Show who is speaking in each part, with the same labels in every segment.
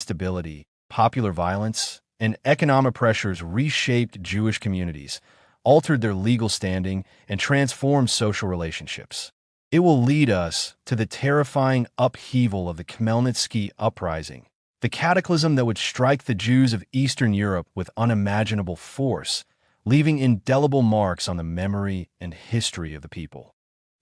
Speaker 1: instability, popular violence, and economic pressures reshaped Jewish communities, altered their legal standing, and transformed social relationships. It will lead us to the terrifying upheaval of the Khmelnytsky uprising, the cataclysm that would strike the Jews of Eastern Europe with unimaginable force, leaving indelible marks on the memory and history of the people.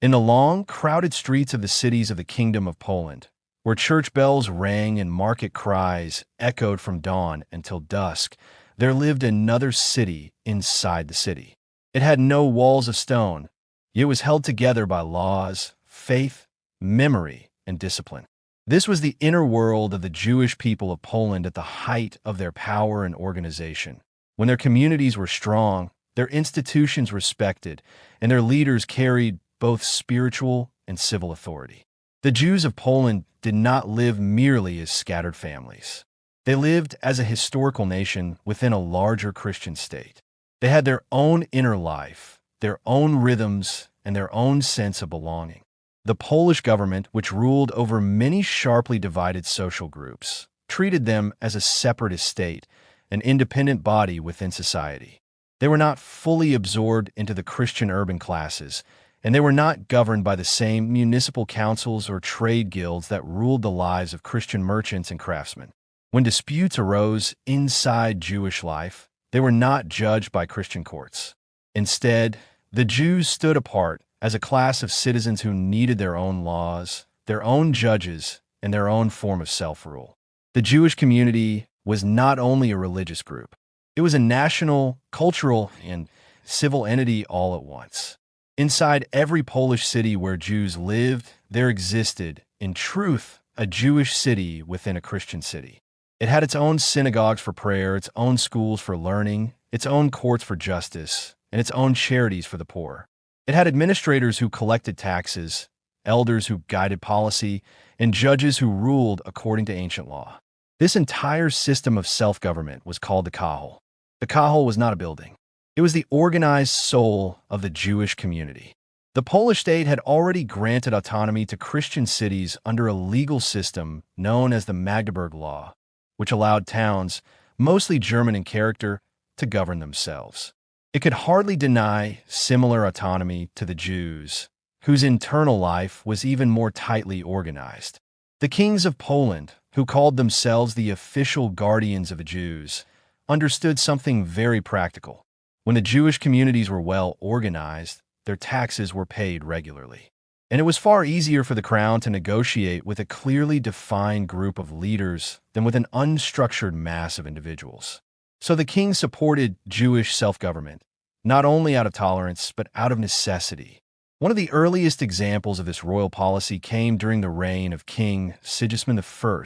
Speaker 1: In the long, crowded streets of the cities of the Kingdom of Poland, where church bells rang and market cries echoed from dawn until dusk, there lived another city inside the city. It had no walls of stone. It was held together by laws, faith, memory, and discipline. This was the inner world of the Jewish people of Poland at the height of their power and organization. When their communities were strong, their institutions respected, and their leaders carried both spiritual and civil authority. The Jews of Poland did not live merely as scattered families. They lived as a historical nation within a larger Christian state. They had their own inner life, their own rhythms, and their own sense of belonging. The Polish government, which ruled over many sharply divided social groups, treated them as a separate state, an independent body within society. They were not fully absorbed into the Christian urban classes, and they were not governed by the same municipal councils or trade guilds that ruled the lives of Christian merchants and craftsmen. When disputes arose inside Jewish life, they were not judged by Christian courts. Instead, the Jews stood apart as a class of citizens who needed their own laws, their own judges, and their own form of self-rule. The Jewish community was not only a religious group, it was a national, cultural, and civil entity all at once. Inside every Polish city where Jews lived, there existed, in truth, a Jewish city within a Christian city. It had its own synagogues for prayer, its own schools for learning, its own courts for justice, and its own charities for the poor. It had administrators who collected taxes, elders who guided policy, and judges who ruled according to ancient law. This entire system of self-government was called the Kahal. The Kahal was not a building. It was the organized soul of the Jewish community. The Polish state had already granted autonomy to Christian cities under a legal system known as the Magdeburg Law, which allowed towns, mostly German in character, to govern themselves. It could hardly deny similar autonomy to the Jews, whose internal life was even more tightly organized. The kings of Poland, who called themselves the official guardians of the Jews, understood something very practical. When the Jewish communities were well organized, their taxes were paid regularly. And it was far easier for the crown to negotiate with a clearly defined group of leaders than with an unstructured mass of individuals. So the king supported Jewish self-government, not only out of tolerance, but out of necessity. One of the earliest examples of this royal policy came during the reign of King Sigismund I,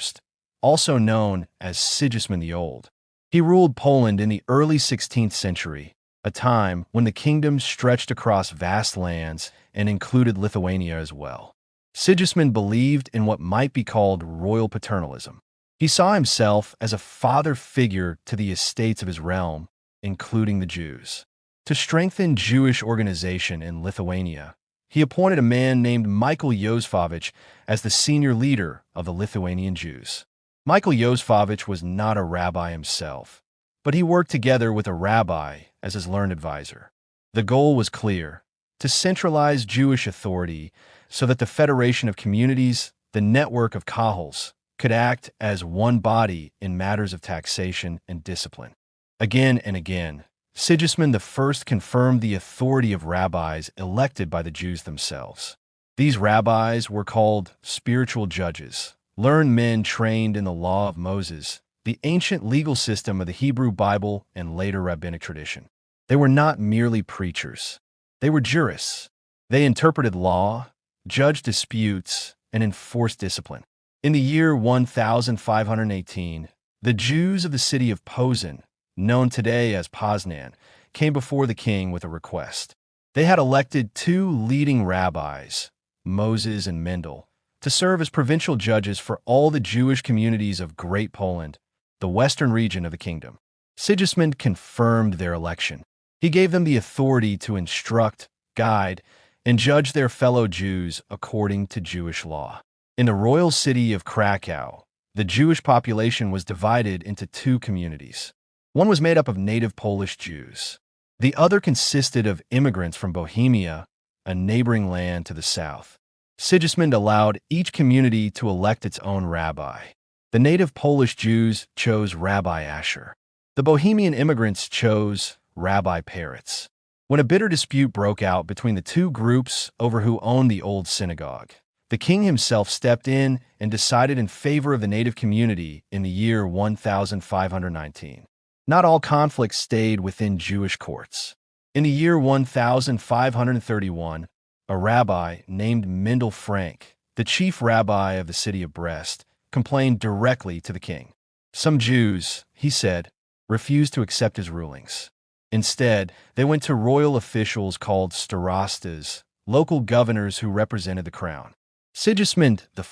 Speaker 1: also known as Sigismund the Old. He ruled Poland in the early 16th century, a time when the kingdom stretched across vast lands and included Lithuania as well. Sigismund believed in what might be called royal paternalism. He saw himself as a father figure to the estates of his realm, including the Jews. To strengthen Jewish organization in Lithuania, he appointed a man named Michael Józefowicz as the senior leader of the Lithuanian Jews. Michael Józefowicz was not a rabbi himself, but he worked together with a rabbi as his learned advisor. The goal was clear: to centralize Jewish authority so that the Federation of Communities, the network of Kahals, could act as one body in matters of taxation and discipline. Again and again, Sigismund I confirmed the authority of rabbis elected by the Jews themselves. These rabbis were called spiritual judges, learned men trained in the law of Moses, the ancient legal system of the Hebrew Bible and later rabbinic tradition. They were not merely preachers. They were jurists. They interpreted law, judged disputes, and enforced discipline. In the year 1518, the Jews of the city of Posen, known today as Poznan, came before the king with a request. They had elected two leading rabbis, Moses and Mendel, to serve as provincial judges for all the Jewish communities of Great Poland, the western region of the kingdom. Sigismund confirmed their election. He gave them the authority to instruct, guide, and judge their fellow Jews according to Jewish law. In the royal city of Krakow, The Jewish population was divided into two communities. One was made up of native Polish Jews. The other consisted of immigrants from Bohemia, a neighboring land to the south. Sigismund allowed each community to elect its own rabbi. The native Polish Jews chose Rabbi Asher. The Bohemian immigrants chose Rabbi Peretz. When a bitter dispute broke out between the two groups over who owned the old synagogue, the king himself stepped in and decided in favor of the native community in the year 1519. Not all conflicts stayed within Jewish courts. In the year 1531, a rabbi named Mendel Frank, the chief rabbi of the city of Brest, complained directly to the king. Some Jews, he said, refused to accept his rulings. Instead, they went to royal officials called starostas, local governors who represented the crown. Sigismund I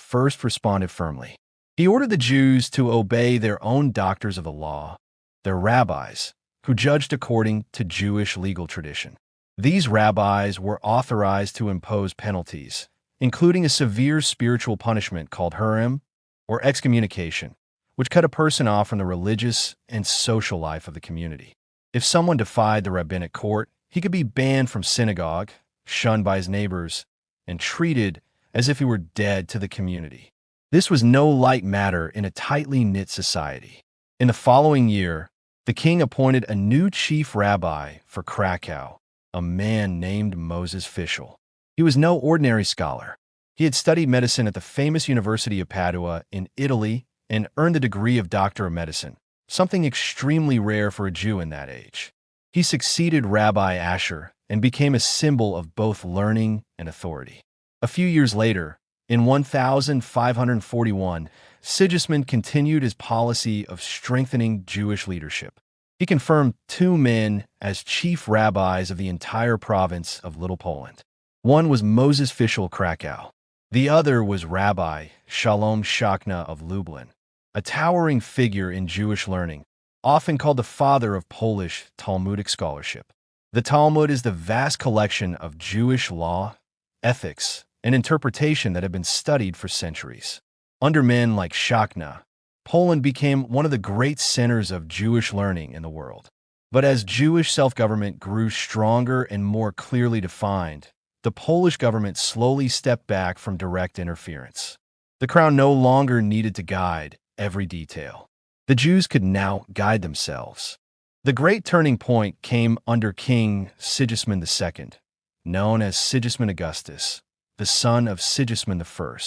Speaker 1: responded firmly. He ordered the Jews to obey their own doctors of the law, their rabbis, who judged according to Jewish legal tradition. These rabbis were authorized to impose penalties, including a severe spiritual punishment called Hurim, or excommunication, which cut a person off from the religious and social life of the community. If someone defied the rabbinic court, he could be banned from synagogue, shunned by his neighbors, and treated as if he were dead to the community. This was no light matter in a tightly knit society. In the following year, the king appointed a new chief rabbi for Krakow, a man named Moses Fischel. He was no ordinary scholar. He had studied medicine at the famous University of Padua in Italy and earned the degree of Doctor of Medicine, something extremely rare for a Jew in that age. He succeeded Rabbi Asher and became a symbol of both learning and authority. A few years later, in 1541, Sigismund continued his policy of strengthening Jewish leadership. He confirmed two men as chief rabbis of the entire province of Little Poland. One was Moses Fischel Krakow. The other was Rabbi Shalom Shachna of Lublin, a towering figure in Jewish learning, often called the father of Polish Talmudic scholarship. The Talmud is the vast collection of Jewish law, ethics, and interpretation that have been studied for centuries. Under men like Shachna, Poland became one of the great centers of Jewish learning in the world. But as Jewish self-government grew stronger and more clearly defined, the Polish government slowly stepped back from direct interference. The crown no longer needed to guide every detail. The Jews could now guide themselves. The great turning point came under King Sigismund II, known as Sigismund Augustus, the son of Sigismund I.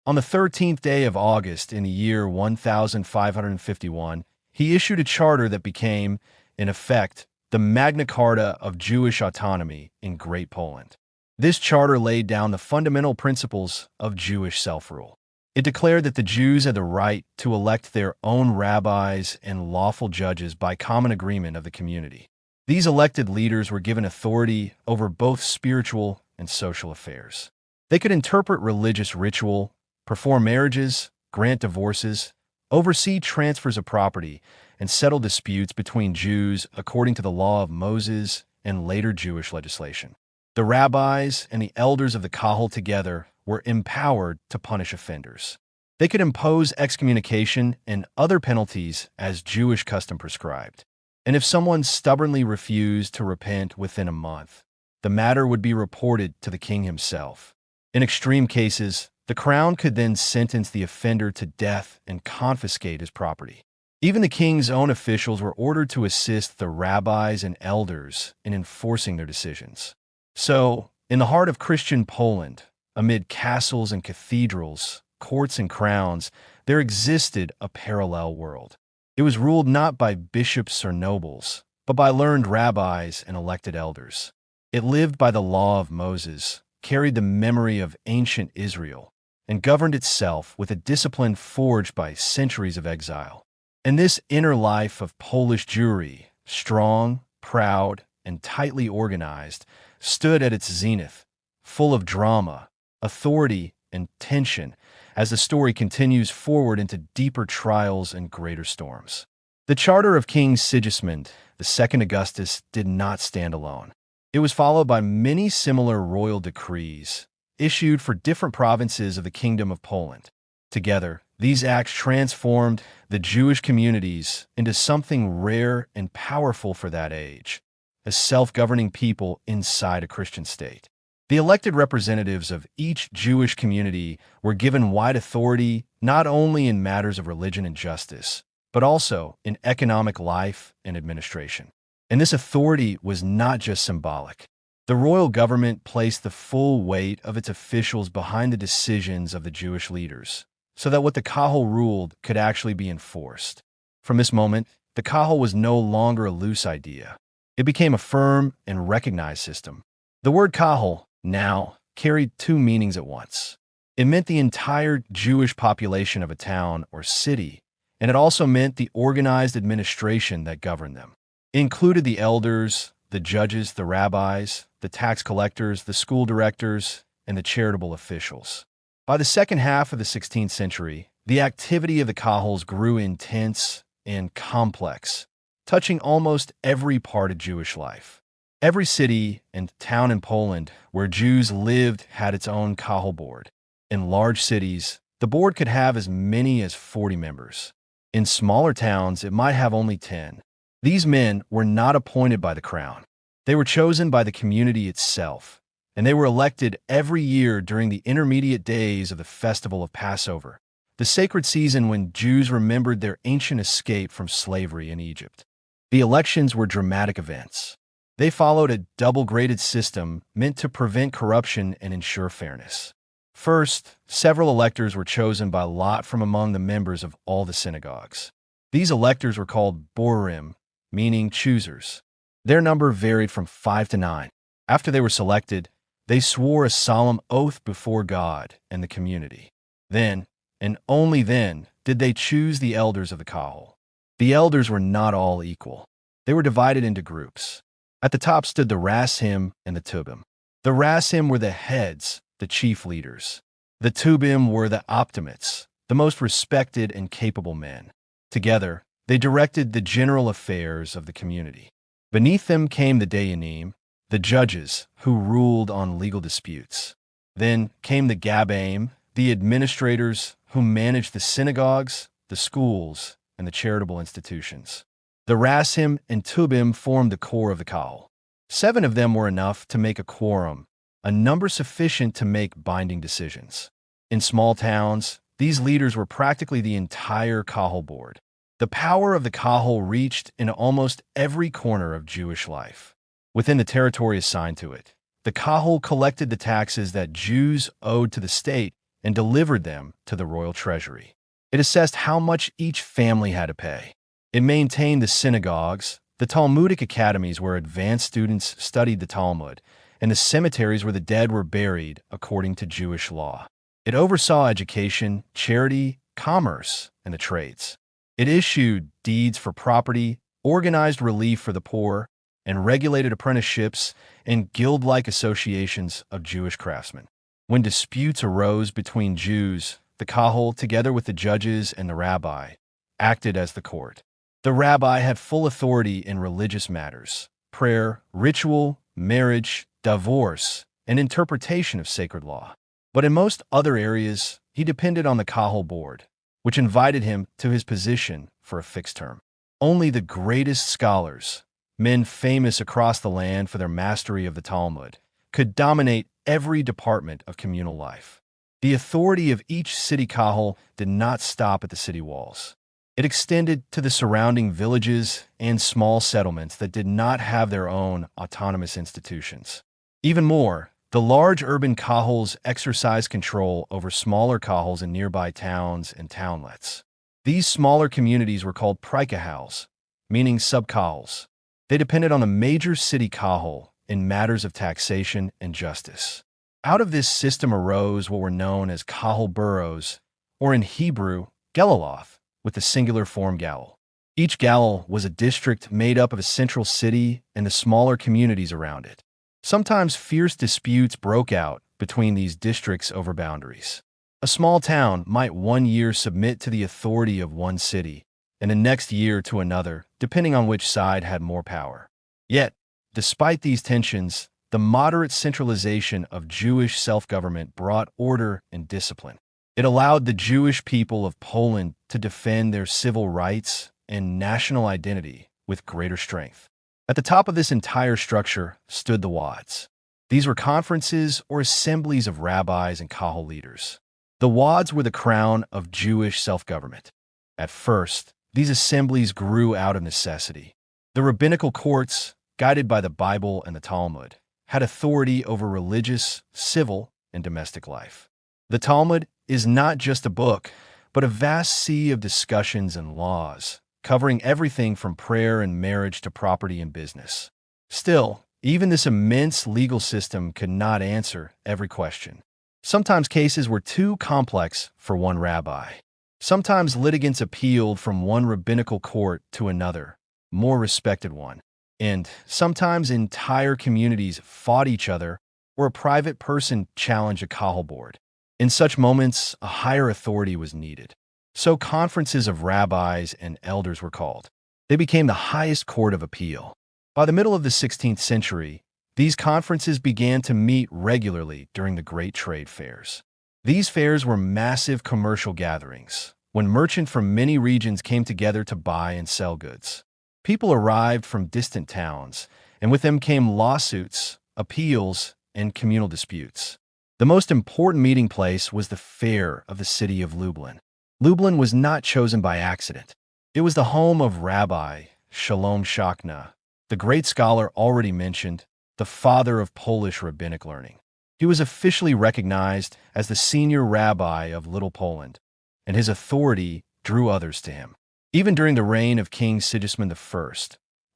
Speaker 1: On the 13th day of August in the year 1551, he issued a charter that became, in effect, the Magna Carta of Jewish autonomy in Great Poland. This charter laid down the fundamental principles of Jewish self-rule. It declared that the Jews had the right to elect their own rabbis and lawful judges by common agreement of the community. These elected leaders were given authority over both spiritual and social affairs. They could interpret religious ritual, perform marriages, grant divorces, oversee transfers of property, and settle disputes between Jews according to the law of Moses and later Jewish legislation. The rabbis and the elders of the Kahal together were empowered to punish offenders. They could impose excommunication and other penalties as Jewish custom prescribed. And if someone stubbornly refused to repent within a month, the matter would be reported to the king himself. In extreme cases, the crown could then sentence the offender to death and confiscate his property. Even the king's own officials were ordered to assist the rabbis and elders in enforcing their decisions. So, in the heart of Christian Poland, amid castles and cathedrals, courts and crowns, there existed a parallel world. It was ruled not by bishops or nobles, but by learned rabbis and elected elders. It lived by the law of Moses, carried the memory of ancient Israel, and governed itself with a discipline forged by centuries of exile. And this inner life of Polish Jewry, strong, proud, and tightly organized, stood at its zenith, full of drama, authority, and tension, as the story continues forward into deeper trials and greater storms. The charter of King Sigismund II Augustus did not stand alone. It was followed by many similar royal decrees, issued for different provinces of the Kingdom of Poland. Together, These acts transformed the Jewish communities into something rare and powerful for that age, as self-governing people inside a Christian state. The elected representatives of each Jewish community were given wide authority not only in matters of religion and justice, but also in economic life and administration. And this authority was not just symbolic. The royal government placed the full weight of its officials behind the decisions of the Jewish leaders, so that what the Kahal ruled could actually be enforced. From this moment, the Kahal was no longer a loose idea. It became a firm and recognized system. The word Kahal now carried two meanings at once. It meant the entire Jewish population of a town or city, and it also meant the organized administration that governed them. It included the elders, the judges, the rabbis, the tax collectors, the school directors, and the charitable officials. By the second half of the 16th century, the activity of the Kahals grew intense and complex, touching almost every part of Jewish life. Every city and town in Poland where Jews lived had its own Kahal board. In large cities, the board could have as many as 40 members. In smaller towns, it might have only 10. These men were not appointed by the crown. They were chosen by the community itself, and they were elected every year during the intermediate days of the festival of Passover, the sacred season when Jews remembered their ancient escape from slavery in Egypt. The elections were dramatic events. They followed a double-graded system meant to prevent corruption and ensure fairness. First, several electors were chosen by lot from among the members of all the synagogues. These electors were called borim, meaning choosers. Their number varied from 5 to 9. After they were selected, they swore a solemn oath before God and the community. Then, and only then, did they choose the elders of the Kahal. The elders were not all equal. They were divided into groups. At the top stood the Rasim and the Tubim. The Rasim were the heads, the chief leaders. The Tubim were the optimates, the most respected and capable men. Together, they directed the general affairs of the community. Beneath them came the Dayanim, the judges who ruled on legal disputes. Then came the Gabbaim, the administrators who managed the synagogues, the schools, and the charitable institutions. The Rasim and Tubim formed the core of the Kahal. 7 of them were enough to make a quorum, a number sufficient to make binding decisions. In small towns, these leaders were practically the entire Kahal board. The power of the Kahal reached into almost every corner of Jewish life. Within the territory assigned to it, the Kahal collected the taxes that Jews owed to the state and delivered them to the royal treasury. It assessed how much each family had to pay. It maintained the synagogues, the Talmudic academies where advanced students studied the Talmud, and the cemeteries where the dead were buried according to Jewish law. It oversaw education, charity, commerce, and the trades. It issued deeds for property, organized relief for the poor, and regulated apprenticeships and guild-like associations of Jewish craftsmen. When disputes arose between Jews, the Kahal, together with the judges and the rabbi, acted as the court. The rabbi had full authority in religious matters, prayer, ritual, marriage, divorce, and interpretation of sacred law. But in most other areas, he depended on the Kahal board, which invited him to his position for a fixed term. Only the greatest scholars, men famous across the land for their mastery of the Talmud, could dominate every department of communal life. The authority of each city Kahal did not stop at the city walls. It extended to the surrounding villages and small settlements that did not have their own autonomous institutions. Even more, the large urban Kahals exercised control over smaller Kahals in nearby towns and townlets. These smaller communities were called Prikahals, meaning sub-Kahals. They depended on the major city Kahal in matters of taxation and justice. Out of this system arose what were known as Kahal boroughs, or in Hebrew, Gelaloth, with the singular form Galil. Each Galil was a district made up of a central city and the smaller communities around it. Sometimes fierce disputes broke out between these districts over boundaries. A small town might one year submit to the authority of one city, and the next year to another, depending on which side had more power. Yet, despite these tensions, the moderate centralization of Jewish self-government brought order and discipline. It allowed the Jewish people of Poland to defend their civil rights and national identity with greater strength. At the top of this entire structure stood the Wads. These were conferences or assemblies of rabbis and Kahal leaders. The Wads were the crown of Jewish self-government. At first, these assemblies grew out of necessity. The rabbinical courts, guided by the Bible and the Talmud, had authority over religious, civil, and domestic life. The Talmud is not just a book, but a vast sea of discussions and laws, covering everything from prayer and marriage to property and business. Still, even this immense legal system could not answer every question. Sometimes cases were too complex for one rabbi. Sometimes litigants appealed from one rabbinical court to another, more respected one. And sometimes entire communities fought each other, or a private person challenged a Kahal board. In such moments, a higher authority was needed. So conferences of rabbis and elders were called. They became the highest court of appeal. By the middle of the 16th century, these conferences began to meet regularly during the great trade fairs. These fairs were massive commercial gatherings, when merchants from many regions came together to buy and sell goods. People arrived from distant towns, and with them came lawsuits, appeals, and communal disputes. The most important meeting place was the fair of the city of Lublin. Lublin was not chosen by accident. It was the home of Rabbi Shalom Shachna, the great scholar already mentioned, the father of Polish rabbinic learning. He was officially recognized as the senior rabbi of Little Poland, and his authority drew others to him. Even during the reign of King Sigismund I,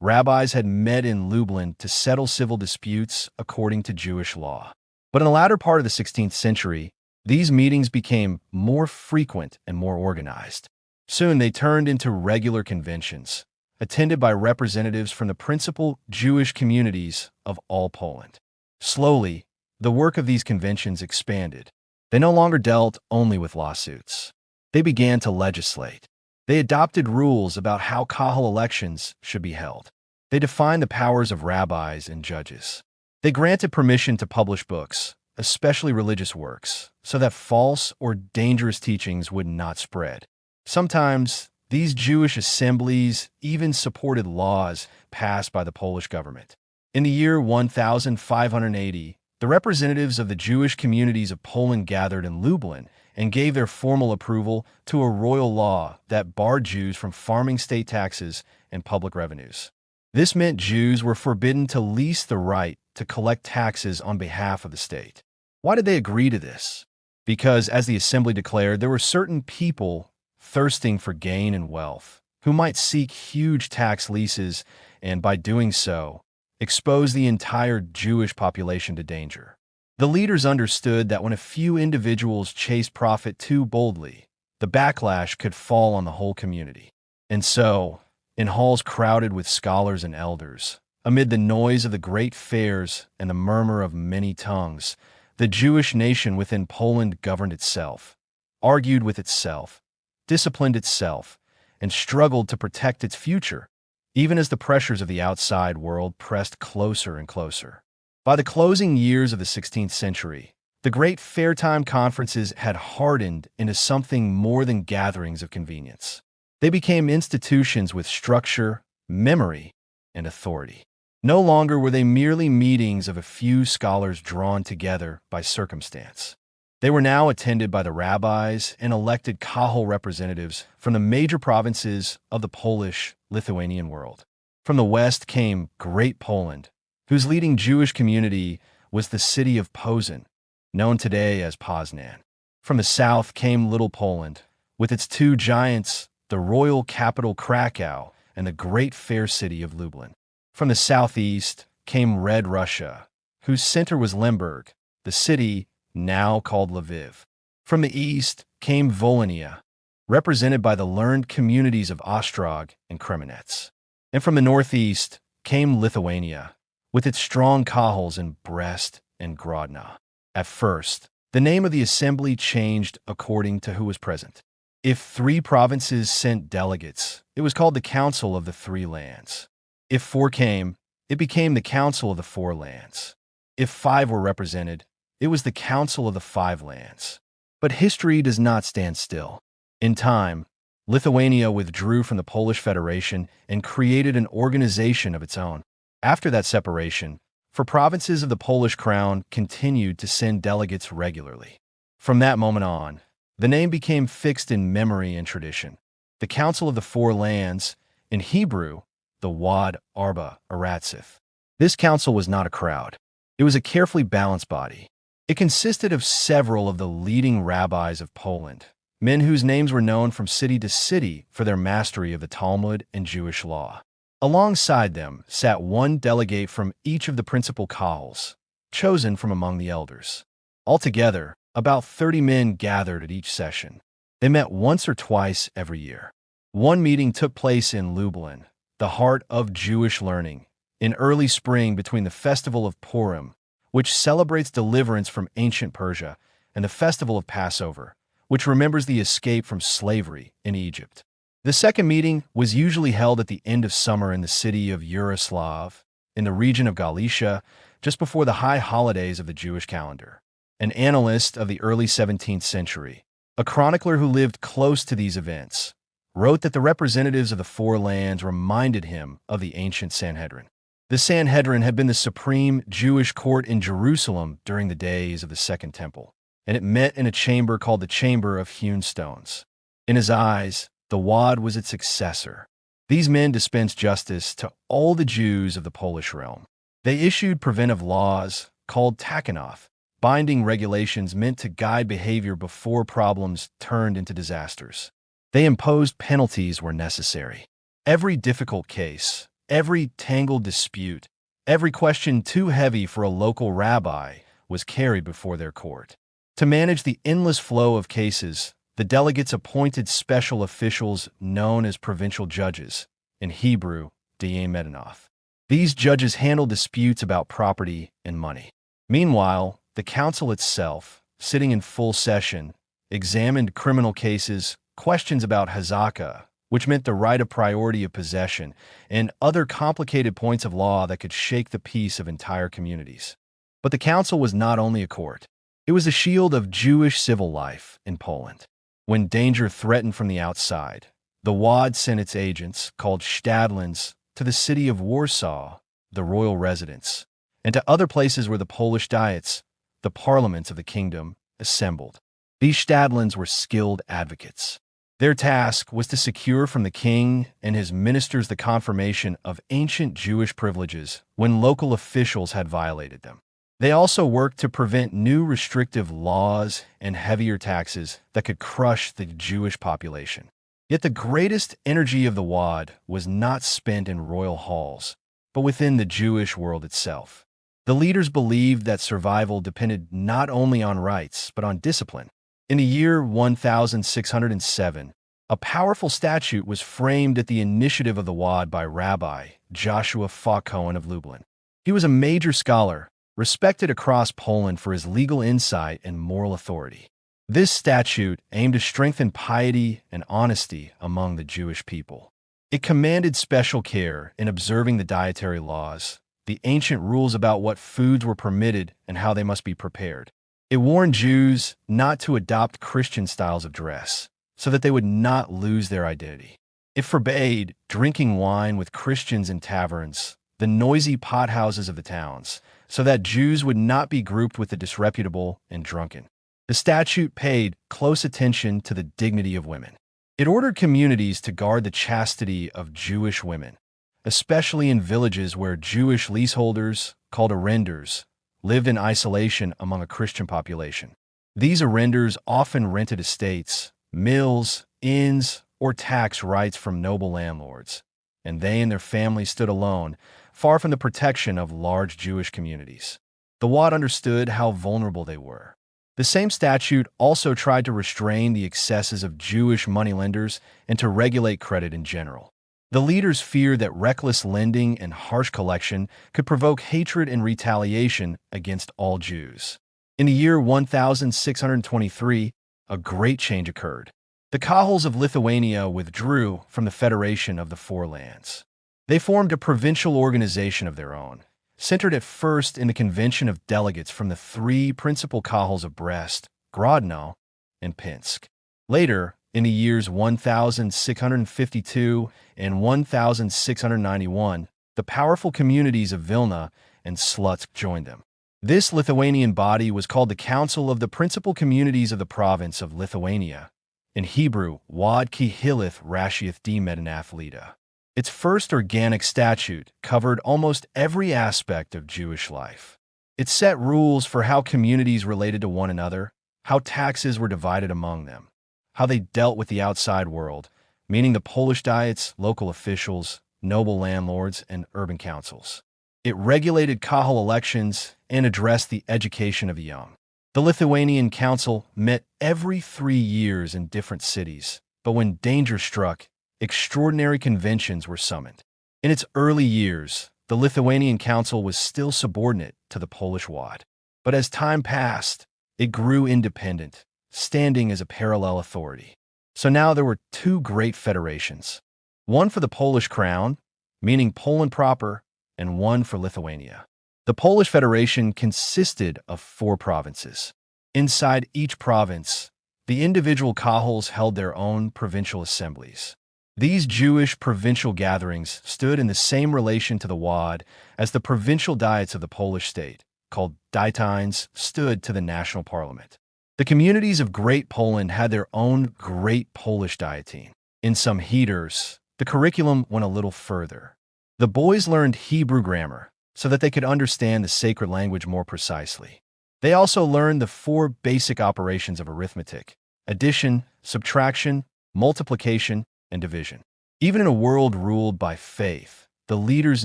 Speaker 1: rabbis had met in Lublin to settle civil disputes according to Jewish law. But in the latter part of the 16th century, these meetings became more frequent and more organized. Soon they turned into regular conventions, attended by representatives from the principal Jewish communities of all Poland. Slowly, the work of these conventions expanded. They no longer dealt only with lawsuits. They began to legislate. They adopted rules about how Kahal elections should be held. They defined the powers of rabbis and judges. They granted permission to publish books, especially religious works, so that false or dangerous teachings would not spread. Sometimes, these Jewish assemblies even supported laws passed by the Polish government. In the year 1580, the representatives of the Jewish communities of Poland gathered in Lublin and gave their formal approval to a royal law that barred Jews from farming state taxes and public revenues. This meant Jews were forbidden to lease the right to collect taxes on behalf of the state. Why did they agree to this? Because, as the assembly declared, there were certain people thirsting for gain and wealth who might seek huge tax leases and, by doing so, expose the entire Jewish population to danger. The leaders understood that when a few individuals chased profit too boldly, the backlash could fall on the whole community. And so, in halls crowded with scholars and elders, amid the noise of the great fairs and the murmur of many tongues, the Jewish nation within Poland governed itself, argued with itself, disciplined itself, and struggled to protect its future, even as the pressures of the outside world pressed closer and closer. By the closing years of the 16th century, the great fairtime conferences had hardened into something more than gatherings of convenience. They became institutions with structure, memory, and authority. No longer were they merely meetings of a few scholars drawn together by circumstance. They were now attended by the rabbis and elected Kahal representatives from the major provinces of the Polish-Lithuanian world. From the west came Great Poland, whose leading Jewish community was the city of Posen, known today as Poznan. From the south came Little Poland, with its two giants, the royal capital Krakow and the great fair city of Lublin. From the southeast came Red Russia, whose center was Lemberg, the city now called Lviv. From the east came Volhynia, represented by the learned communities of Ostrog and Kremenets. And from the northeast came Lithuania, with its strong Kahals in Brest and Grodno. At first, the name of the assembly changed according to who was present. If 3 provinces sent delegates, it was called the Council of the 3 Lands. If 4 came, it became the Council of the 4 Lands. If 5 were represented, it was the Council of the 5 Lands. But history does not stand still. In time, Lithuania withdrew from the Polish Federation and created an organization of its own. After that separation, for provinces of the Polish crown continued to send delegates regularly. From that moment on, the name became fixed in memory and tradition. The Council of the Four Lands, in Hebrew, the Wad Arba Aratsith. This council was not a crowd. It was a carefully balanced body. It consisted of several of the leading rabbis of Poland, men whose names were known from city to city for their mastery of the Talmud and Jewish law. Alongside them sat one delegate from each of the principal kahals, chosen from among the elders. Altogether, about 30 men gathered at each session. They met once or twice every year. One meeting took place in Lublin, the heart of Jewish learning, in early spring between the festival of Purim, which celebrates deliverance from ancient Persia, and the festival of Passover, which remembers the escape from slavery in Egypt. The second meeting was usually held at the end of summer in the city of Yaroslav, in the region of Galicia, just before the high holidays of the Jewish calendar. An annalist of the early 17th century, a chronicler who lived close to these events, wrote that the representatives of the Four Lands reminded him of the ancient Sanhedrin. The Sanhedrin had been the supreme Jewish court in Jerusalem during the days of the Second Temple, and it met in a chamber called the Chamber of Hewn Stones. In his eyes, the Wad was its successor. These men dispensed justice to all the Jews of the Polish realm. They issued preventive laws, called takanov, binding regulations meant to guide behavior before problems turned into disasters. They imposed penalties where necessary. Every difficult case, every tangled dispute, every question too heavy for a local rabbi was carried before their court. To manage the endless flow of cases, the delegates appointed special officials known as provincial judges, in Hebrew, Diei Medinoth. These judges handled disputes about property and money. Meanwhile, the council itself, sitting in full session, examined criminal cases, questions about hazaka, which meant the right of priority of possession, and other complicated points of law that could shake the peace of entire communities. But the council was not only a court. It was a shield of Jewish civil life in Poland. When danger threatened from the outside, the Wad sent its agents, called Stadlins, to the city of Warsaw, the royal residence, and to other places where the Polish diets, the parliaments of the kingdom, assembled. These Stadlins were skilled advocates. Their task was to secure from the king and his ministers the confirmation of ancient Jewish privileges when local officials had violated them. They also worked to prevent new restrictive laws and heavier taxes that could crush the Jewish population. Yet the greatest energy of the Wad was not spent in royal halls, but within the Jewish world itself. The leaders believed that survival depended not only on rights, but on discipline. In the year 1607, a powerful statute was framed at the initiative of the Wad by Rabbi Joshua Cohen of Lublin. He was a major scholar, respected across Poland for his legal insight and moral authority. This statute aimed to strengthen piety and honesty among the Jewish people. It commanded special care in observing the dietary laws, the ancient rules about what foods were permitted and how they must be prepared. It warned Jews not to adopt Christian styles of dress, so that they would not lose their identity. It forbade drinking wine with Christians in taverns, the noisy pothouses of the towns, so that Jews would not be grouped with the disreputable and drunken. The statute paid close attention to the dignity of women. It ordered communities to guard the chastity of Jewish women, especially in villages where Jewish leaseholders, called arrenders, lived in isolation among a Christian population. These arrenders often rented estates, mills, inns, or tax rights from noble landlords, and they and their families stood alone, far from the protection of large Jewish communities. The Wad understood how vulnerable they were. The same statute also tried to restrain the excesses of Jewish moneylenders and to regulate credit in general. The leaders feared that reckless lending and harsh collection could provoke hatred and retaliation against all Jews. In the year 1623, a great change occurred. The Kahals of Lithuania withdrew from the Federation of the Four Lands. They formed a provincial organization of their own, centered at first in the convention of delegates from the three principal Kahals of Brest, Grodno, and Pinsk. Later, in the years 1652 and 1691, the powerful communities of Vilna and Slutsk joined them. This Lithuanian body was called the Council of the Principal Communities of the Province of Lithuania, in Hebrew, Wad Kihilith Rashiath D. Medinathlita. Its first organic statute covered almost every aspect of Jewish life. It set rules for how communities related to one another, how taxes were divided among them, how they dealt with the outside world, meaning the Polish diets, local officials, noble landlords, and urban councils. It regulated Kahal elections and addressed the education of the young. The Lithuanian Council met every 3 years in different cities, but when danger struck, extraordinary conventions were summoned. In its early years, the Lithuanian Council was still subordinate to the Polish Wad. But as time passed, it grew independent, standing as a parallel authority. So now there were 2 great federations, one for the Polish crown, meaning Poland proper, and one for Lithuania. The Polish Federation consisted of 4 provinces. Inside each province, the individual kahals held their own provincial assemblies. These Jewish provincial gatherings stood in the same relation to the Wad as the provincial diets of the Polish state, called Dietines, stood to the national parliament. The communities of Great Poland had their own Great Polish Dietine. In some heaters, the curriculum went a little further. The boys learned Hebrew grammar so that they could understand the sacred language more precisely. They also learned the 4 basic operations of arithmetic: addition, subtraction, multiplication, and division. Even in a world ruled by faith, the leaders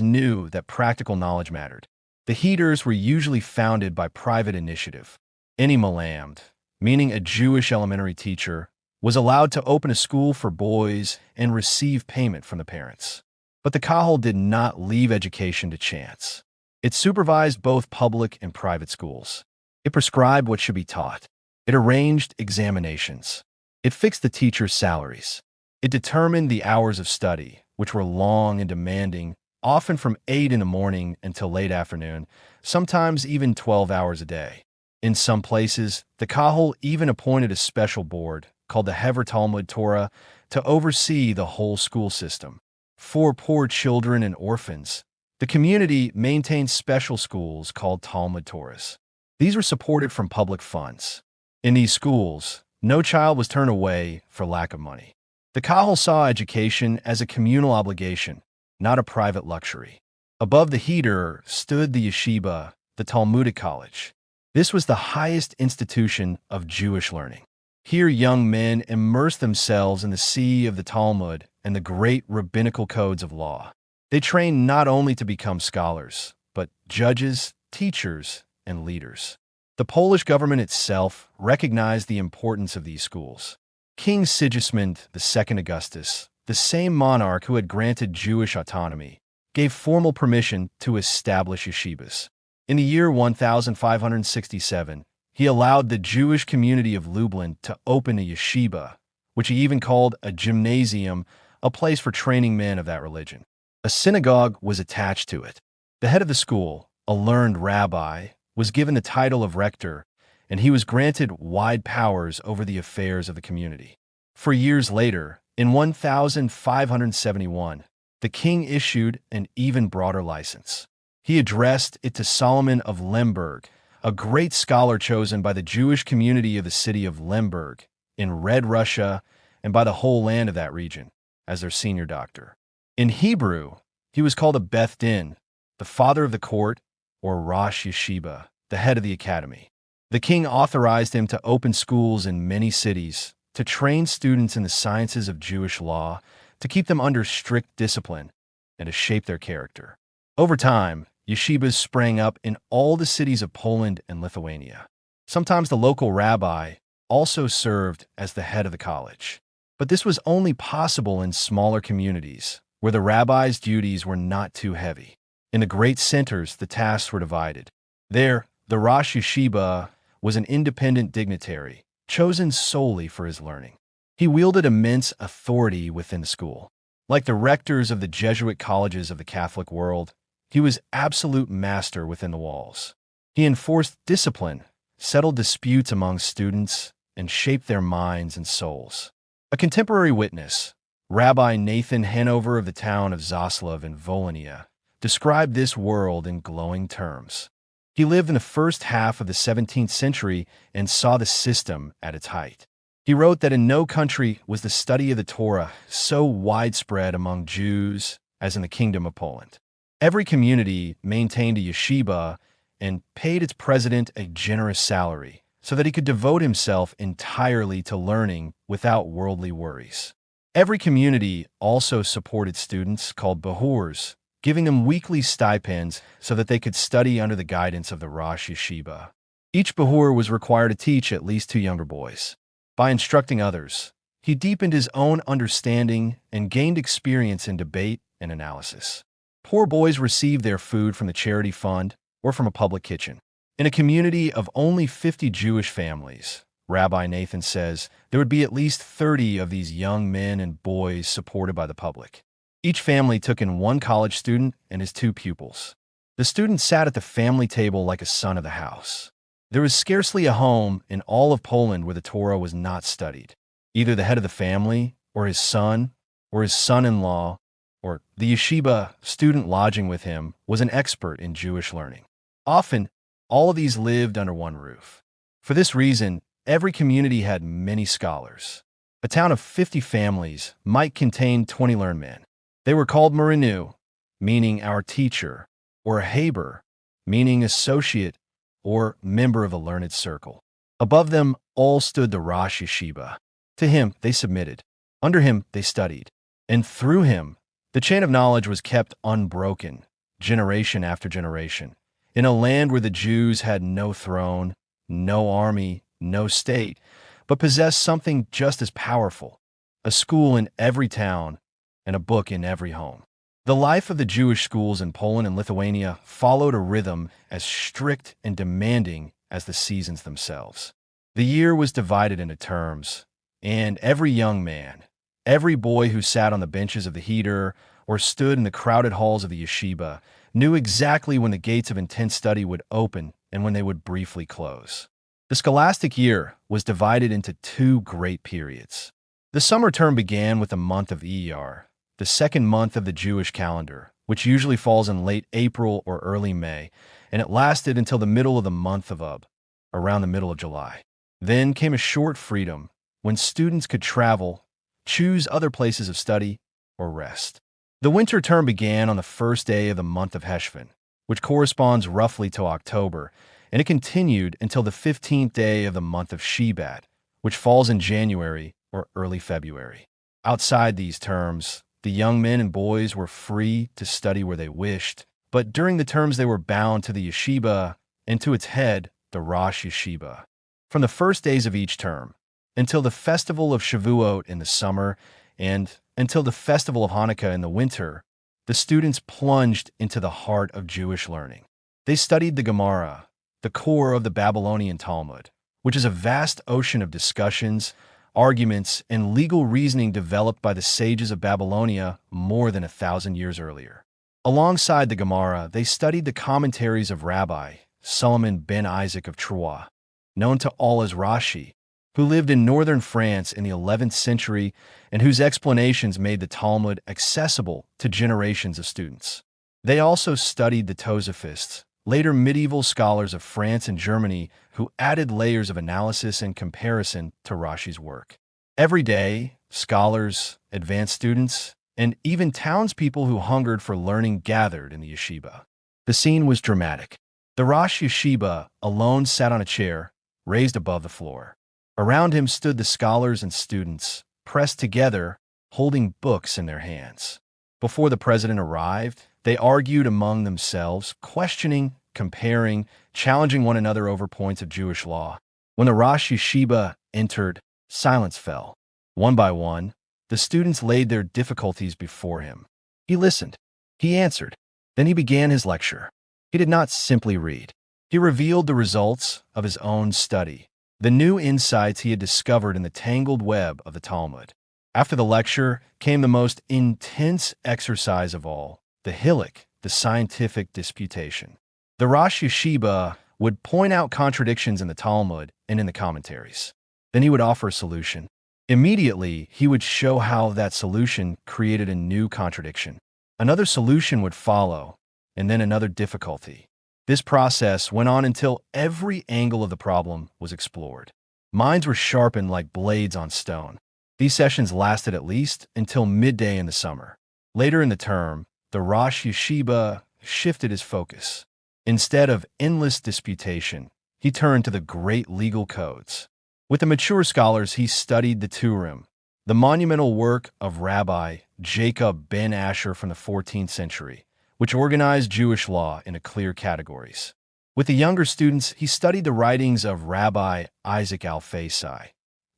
Speaker 1: knew that practical knowledge mattered. The heaters were usually founded by private initiative. Any malamd, meaning a Jewish elementary teacher, was allowed to open a school for boys and receive payment from the parents. But the kahal did not leave education to chance. It supervised both public and private schools. It prescribed what should be taught. It arranged examinations. It fixed the teachers' salaries. It determined the hours of study, which were long and demanding, often from 8 in the morning until late afternoon, sometimes even 12 hours a day. In some places, the kahal even appointed a special board, called the Hever Talmud Torah, to oversee the whole school system. For poor children and orphans, the community maintained special schools called Talmud Torahs. These were supported from public funds. In these schools, no child was turned away for lack of money. The kahal saw education as a communal obligation, not a private luxury. Above the heater stood the yeshiva, the Talmudic college. This was the highest institution of Jewish learning. Here young men immersed themselves in the sea of the Talmud and the great rabbinical codes of law. They trained not only to become scholars, but judges, teachers, and leaders. The Polish government itself recognized the importance of these schools. King Sigismund II Augustus, the same monarch who had granted Jewish autonomy, gave formal permission to establish yeshivas. In the year 1567, he allowed the Jewish community of Lublin to open a yeshiva, which he even called a gymnasium, a place for training men of that religion. A synagogue was attached to it. The head of the school, a learned rabbi, was given the title of rector, and he was granted wide powers over the affairs of the community. For years later, in 1571, the king issued an even broader license. He addressed it to Solomon of Lemberg, a great scholar chosen by the Jewish community of the city of Lemberg in Red Russia and by the whole land of that region, as their senior doctor. In Hebrew, he was called a Beth Din, the father of the court, or Rosh Yeshiva, the head of the academy. The king authorized him to open schools in many cities, to train students in the sciences of Jewish law, to keep them under strict discipline, and to shape their character. Over time, yeshivas sprang up in all the cities of Poland and Lithuania. Sometimes the local rabbi also served as the head of the college. But this was only possible in smaller communities, where the rabbi's duties were not too heavy. In the great centers, the tasks were divided. There, the Rosh Yeshiva was an independent dignitary, chosen solely for his learning. He wielded immense authority within the school. Like the rectors of the Jesuit colleges of the Catholic world, he was absolute master within the walls. He enforced discipline, settled disputes among students, and shaped their minds and souls. A contemporary witness, Rabbi Nathan Hanover of the town of Zaslav in Volhynia, described this world in glowing terms. He lived in the first half of the 17th century and saw the system at its height. He wrote that in no country was the study of the Torah so widespread among Jews as in the Kingdom of Poland. Every community maintained a yeshiva and paid its president a generous salary so that he could devote himself entirely to learning without worldly worries. Every community also supported students called bahurs, giving them weekly stipends so that they could study under the guidance of the Rosh Yeshiva. Each bahur was required to teach at least 2 younger boys. By instructing others, he deepened his own understanding and gained experience in debate and analysis. Poor boys received their food from the charity fund or from a public kitchen. In a community of only 50 Jewish families, Rabbi Nathan says there would be at least 30 of these young men and boys supported by the public. Each family took in 1 college student and his 2 pupils. The student sat at the family table like a son of the house. There was scarcely a home in all of Poland where the Torah was not studied. Either the head of the family, or his son-in-law, or the yeshiva student lodging with him was an expert in Jewish learning. Often, all of these lived under one roof. For this reason, every community had many scholars. A town of 50 families might contain 20 learned men. They were called Marinu, meaning our teacher, or a Haber, meaning associate or member of the learned circle. Above them all stood the Rosh Yeshiva. To him they submitted. Under him they studied. And through him, the chain of knowledge was kept unbroken, generation after generation. In a land where the Jews had no throne, no army, no state, but possessed something just as powerful, a school in every town and a book in every home. The life of the Jewish schools in Poland and Lithuania followed a rhythm as strict and demanding as the seasons themselves. The year was divided into terms, and every young man, every boy who sat on the benches of the heder or stood in the crowded halls of the yeshiva knew exactly when the gates of intense study would open and when they would briefly close. The scholastic year was divided into 2 great periods. The summer term began with the month of Iyar, the second month of the Jewish calendar, which usually falls in late April or early May, and it lasted until the middle of the month of Ub, around the middle of July. Then came a short freedom when students could travel, choose other places of study, or rest. The winter term began on the first day of the month of Heshvan, which corresponds roughly to October, and it continued until the 15th day of the month of Shebat, which falls in January or early February. Outside these terms, the young men and boys were free to study where they wished, but during the terms they were bound to the yeshiva and to its head, the Rosh Yeshiva. From the first days of each term, until the festival of Shavuot in the summer, and until the festival of Hanukkah in the winter, the students plunged into the heart of Jewish learning. They studied the Gemara, the core of the Babylonian Talmud, which is a vast ocean of discussions, arguments, and legal reasoning developed by the sages of Babylonia more than 1,000 years earlier. Alongside the Gemara, they studied the commentaries of Rabbi Solomon ben Isaac of Troyes, known to all as Rashi, who lived in northern France in the 11th century and whose explanations made the Talmud accessible to generations of students. They also studied the Tosophists, later medieval scholars of France and Germany who added layers of analysis and comparison to Rashi's work. Every day, scholars, advanced students, and even townspeople who hungered for learning gathered in the yeshiva. The scene was dramatic. The Rosh Yeshiva alone sat on a chair, raised above the floor. Around him stood the scholars and students, pressed together, holding books in their hands. Before the president arrived, they argued among themselves, questioning, comparing, challenging one another over points of Jewish law. When the Rosh Yeshiva entered, silence fell. One by one, the students laid their difficulties before him. He listened. He answered. Then he began his lecture. He did not simply read. He revealed the results of his own study, the new insights he had discovered in the tangled web of the Talmud. After the lecture came the most intense exercise of all, the Hillik, the scientific disputation. The Rosh Yeshiva would point out contradictions in the Talmud and in the commentaries. Then he would offer a solution. Immediately, he would show how that solution created a new contradiction. Another solution would follow, and then another difficulty. This process went on until every angle of the problem was explored. Minds were sharpened like blades on stone. These sessions lasted at least until midday in the summer. Later in the term, the Rosh Yeshiva shifted his focus. Instead of endless disputation, he turned to the great legal codes. With the mature scholars, he studied the Turim, the monumental work of Rabbi Jacob ben Asher from the 14th century, which organized Jewish law into clear categories. With the younger students, he studied the writings of Rabbi Isaac al-Faisai,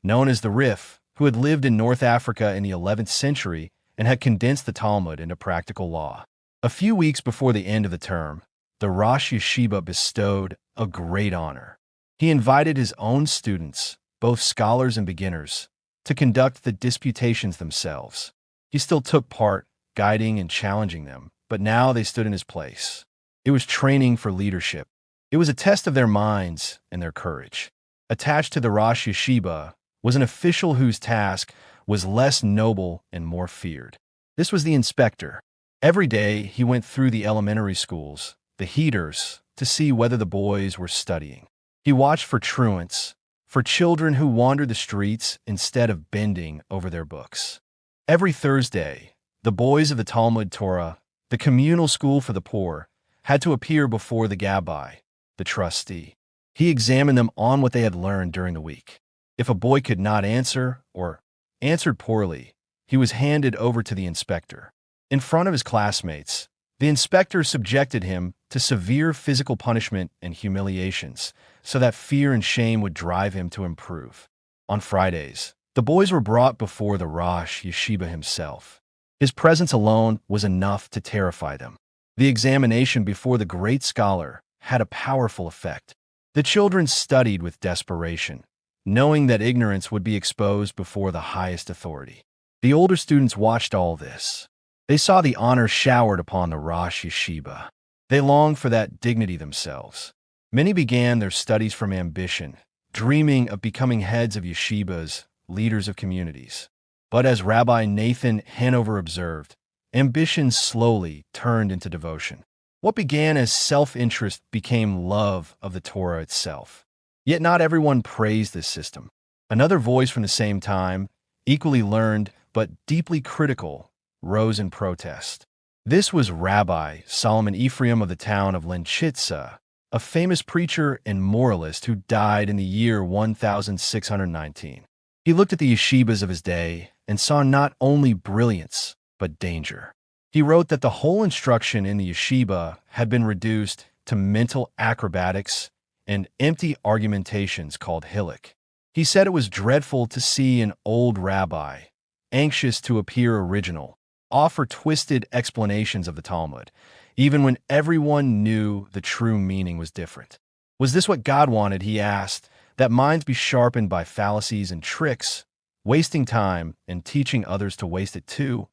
Speaker 1: known as the Rif, who had lived in North Africa in the 11th century and had condensed the Talmud into practical law. A few weeks before the end of the term, the Rosh Yeshiva bestowed a great honor. He invited his own students, both scholars and beginners, to conduct the disputations themselves. He still took part, guiding and challenging them, but now they stood in his place. It was training for leadership. It was a test of their minds and their courage. Attached to the Rosh Yeshiva was an official whose task was less noble and more feared. This was the inspector. Every day he went through the elementary schools, the heaters, to see whether the boys were studying. He watched for truants, for children who wandered the streets instead of bending over their books. Every Thursday, the boys of the Talmud Torah, the communal school for the poor, had to appear before the Gabbai, the trustee. He examined them on what they had learned during the week. If a boy could not answer or answered poorly, he was handed over to the inspector. In front of his classmates, the inspector subjected him to severe physical punishment and humiliations so that fear and shame would drive him to improve. On Fridays, the boys were brought before the Rosh Yeshiva himself. His presence alone was enough to terrify them. The examination before the great scholar had a powerful effect. The children studied with desperation, knowing that ignorance would be exposed before the highest authority. The older students watched all this. They saw the honor showered upon the Rosh Yeshiva. They longed for that dignity themselves. Many began their studies from ambition, dreaming of becoming heads of yeshivas, leaders of communities. But as Rabbi Nathan Hanover observed, ambition slowly turned into devotion. What began as self-interest became love of the Torah itself. Yet not everyone praised this system. Another voice from the same time, equally learned but deeply critical, rose in protest. This was Rabbi Solomon Ephraim of the town of Lenchitsa, a famous preacher and moralist who died in the year 1619. He looked at the yeshivas of his day and saw not only brilliance, but danger. He wrote that the whole instruction in the yeshiva had been reduced to mental acrobatics and empty argumentations called hillock. He said it was dreadful to see an old rabbi, anxious to appear original, offer twisted explanations of the Talmud, even when everyone knew the true meaning was different. Was this what God wanted, he asked, that minds be sharpened by fallacies and tricks, wasting time and teaching others to waste it too,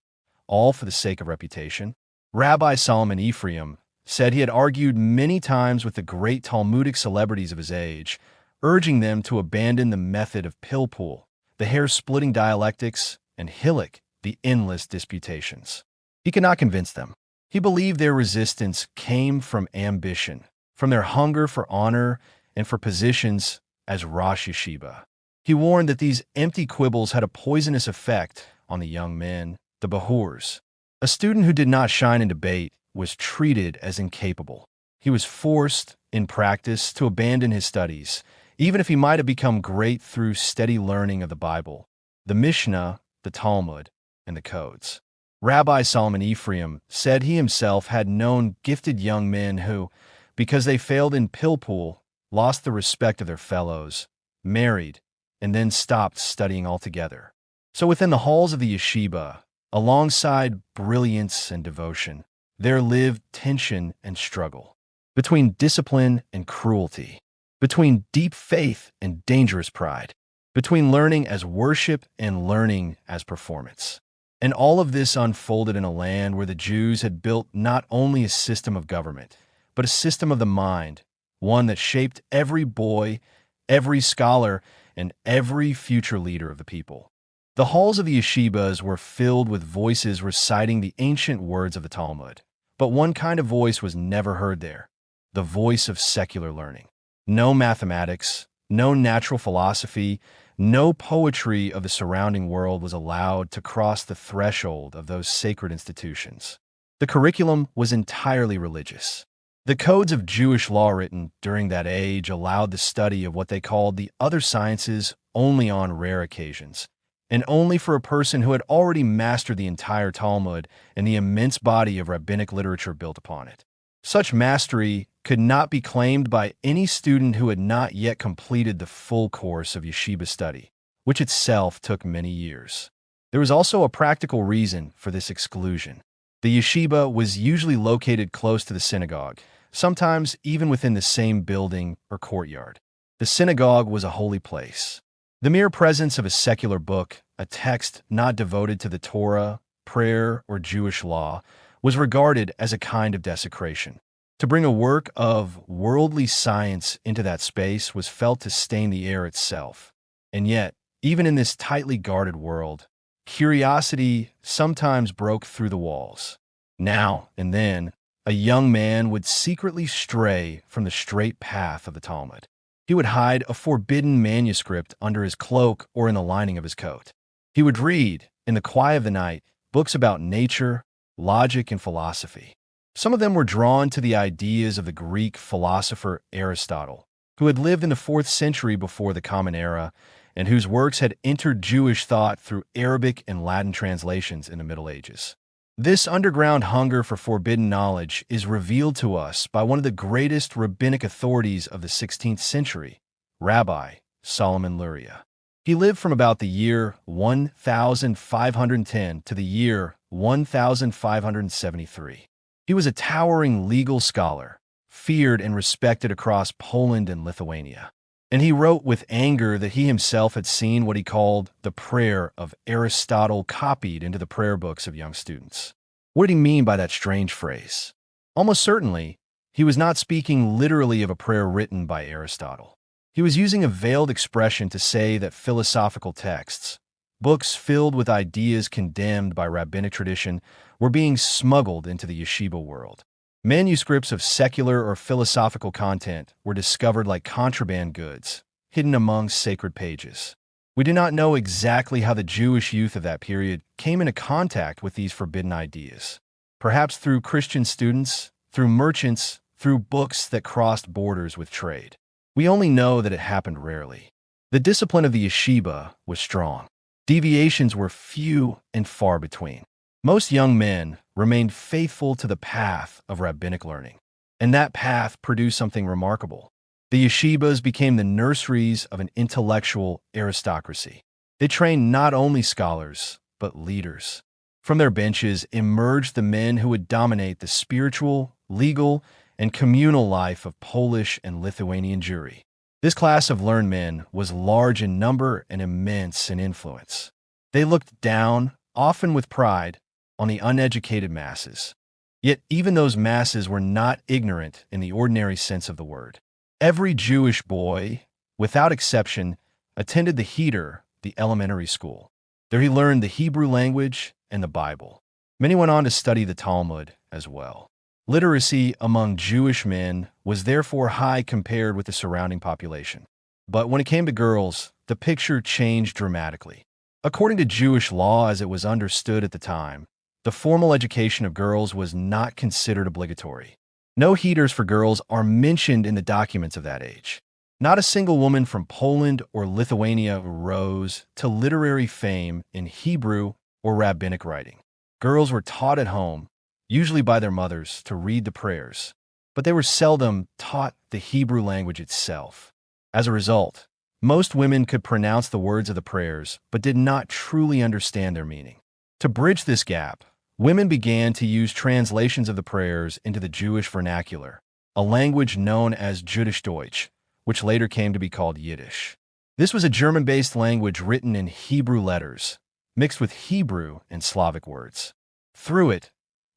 Speaker 1: all for the sake of reputation? Rabbi Solomon Ephraim said he had argued many times with the great Talmudic celebrities of his age, urging them to abandon the method of pilpul, the hair-splitting dialectics, and hillock, the endless disputations. He could not convince them. He believed their resistance came from ambition, from their hunger for honor and for positions as Rosh Yeshiva. He warned that these empty quibbles had a poisonous effect on the young men, the Bahurs. A student who did not shine in debate was treated as incapable. He was forced, in practice, to abandon his studies, even if he might have become great through steady learning of the Bible, the Mishnah, the Talmud, and the codes. Rabbi Solomon Ephraim said he himself had known gifted young men who, because they failed in pilpul, lost the respect of their fellows, married, and then stopped studying altogether. So within the halls of the yeshiva, alongside brilliance and devotion, there lived tension and struggle, between discipline and cruelty, between deep faith and dangerous pride, between learning as worship and learning as performance. And all of this unfolded in a land where the Jews had built not only a system of government, but a system of the mind, one that shaped every boy, every scholar, and every future leader of the people. The halls of the yeshivas were filled with voices reciting the ancient words of the Talmud. But one kind of voice was never heard there, the voice of secular learning. No mathematics, no natural philosophy, no poetry of the surrounding world was allowed to cross the threshold of those sacred institutions. The curriculum was entirely religious. The codes of Jewish law written during that age allowed the study of what they called the other sciences only on rare occasions, and only for a person who had already mastered the entire Talmud and the immense body of rabbinic literature built upon it. Such mastery could not be claimed by any student who had not yet completed the full course of yeshiva study, which itself took many years. There was also a practical reason for this exclusion. The yeshiva was usually located close to the synagogue, sometimes even within the same building or courtyard. The synagogue was a holy place. The mere presence of a secular book, a text not devoted to the Torah, prayer, or Jewish law, was regarded as a kind of desecration. To bring a work of worldly science into that space was felt to stain the air itself. And yet, even in this tightly guarded world, curiosity sometimes broke through the walls. Now and then, a young man would secretly stray from the straight path of the Talmud. He would hide a forbidden manuscript under his cloak or in the lining of his coat. He would read, in the quiet of the night, books about nature, logic, and philosophy. Some of them were drawn to the ideas of the Greek philosopher Aristotle, who had lived in the 4th century before the Common Era and whose works had entered Jewish thought through Arabic and Latin translations in the Middle Ages. This underground hunger for forbidden knowledge is revealed to us by one of the greatest rabbinic authorities of the 16th century, Rabbi Solomon Luria. He lived from about the year 1510 to the year 1573. He was a towering legal scholar, feared and respected across Poland and Lithuania. And he wrote with anger that he himself had seen what he called the prayer of Aristotle copied into the prayer books of young students. What did he mean by that strange phrase? Almost certainly, he was not speaking literally of a prayer written by Aristotle. He was using a veiled expression to say that philosophical texts, books filled with ideas condemned by rabbinic tradition, were being smuggled into the yeshiva world. Manuscripts of secular or philosophical content were discovered like contraband goods, hidden among sacred pages. We do not know exactly how the Jewish youth of that period came into contact with these forbidden ideas. Perhaps through Christian students, through merchants, through books that crossed borders with trade. We only know that it happened rarely. The discipline of the yeshiva was strong. Deviations were few and far between. Most young men remained faithful to the path of rabbinic learning, and that path produced something remarkable. The yeshivas became the nurseries of an intellectual aristocracy. They trained not only scholars, but leaders. From their benches emerged the men who would dominate the spiritual, legal, and communal life of Polish and Lithuanian Jewry. This class of learned men was large in number and immense in influence. They looked down, often with pride, on the uneducated masses. Yet even those masses were not ignorant in the ordinary sense of the word. Every Jewish boy, without exception, attended the Heder, the elementary school. There he learned the Hebrew language and the Bible. Many went on to study the Talmud as well. Literacy among Jewish men was therefore high compared with the surrounding population. But when it came to girls, the picture changed dramatically. According to Jewish law as it was understood at the time, the formal education of girls was not considered obligatory. No heders for girls are mentioned in the documents of that age. Not a single woman from Poland or Lithuania rose to literary fame in Hebrew or rabbinic writing. Girls were taught at home, usually by their mothers, to read the prayers, but they were seldom taught the Hebrew language itself. As a result, most women could pronounce the words of the prayers, but did not truly understand their meaning. To bridge this gap, women began to use translations of the prayers into the Jewish vernacular, a language known as Jüdischdeutsch, which later came to be called Yiddish. This was a German-based language written in Hebrew letters, mixed with Hebrew and Slavic words. Through it,